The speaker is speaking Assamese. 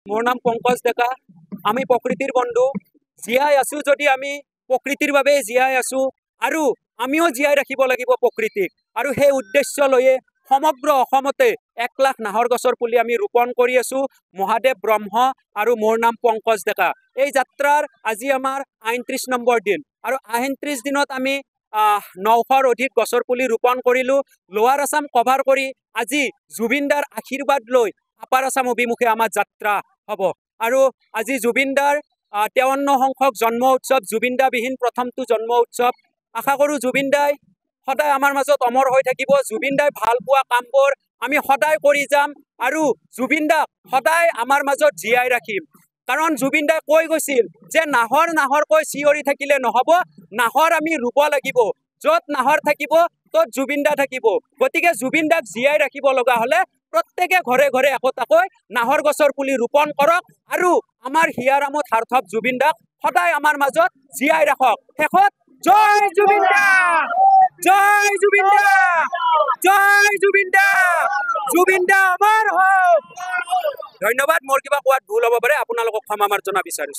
মোৰ নাম পংকজ ডেকা। আমি প্ৰকৃতিৰ বন্ধু। জীয়াই আছো যদি আমি প্ৰকৃতিৰ বাবে জীয়াই আছো আৰু আমিও জীয়াই ৰাখিব লাগিব প্ৰকৃতিক। আৰু সেই উদ্দেশ্য লৈয়ে সমগ্ৰ অসমতে 1 লাখ নাহৰ গছৰ পুলি আমি ৰোপণ কৰি আছো। মহাদেৱ ব্ৰহ্ম আৰু মোৰ নাম পংকজ ডেকা। এই যাত্ৰাৰ আজি আমাৰ ৩৯ নম্বৰ দিন আৰু ৩৯ দিনত আমি 900ৰ অধিক গছৰ পুলি ৰোপণ কৰিলো। লোৱাৰ আছাম কভাৰ কৰি আজি জুবিনদাৰ আশীৰ্বাদ লৈ আপাৰ আছাম অভিমুখে আমাৰ যাত্ৰা হ'ব। আৰু আজি জুবিনদাৰ 53 সংখ্যক জন্ম উৎসৱ, জুবিনদাবিহীন প্ৰথমটো জন্ম উৎসৱ। আশা কৰোঁ জুবিনদাই সদায় আমাৰ মাজত অমৰ হৈ থাকিব। জুবিনদাই ভাল পোৱা কামবোৰ আমি সদায় কৰি যাম আৰু জুবিনদাক সদায় আমাৰ মাজত জীয়াই ৰাখিম। কাৰণ জুবিনদাই কৈ গৈছিল যে নাহৰ নাহৰকৈ চিঞৰি থাকিলে নহ'ব, নাহৰ আমি ৰুব লাগিব। য'ত নাহৰ থাকিব ত'ত জুবিনদা থাকিব। গতিকে জুবিনদাক জীয়াই ৰাখিব লগা হ'লে প্ৰত্যেকে ঘৰে ঘৰে একোটাকৈ নাহৰ গছৰ পুলি ৰোপণ কৰক আৰু আমাৰ হিয়াৰামত সাৰ্থক জুবিনদাক সদায় আমাৰ মাজত জীয়াই ৰাখক। শেষত জয় জুবিনদা, জয় জুবিনদা, জয় জুবিনদা, জুবিনদা আমাৰ হওক। ধন্যবাদ। মোৰ কিবা কোৱাত ভুল হ'ব পাৰে, আপোনালোকক ক্ষমা মাৰ্জনা বিচাৰিছো।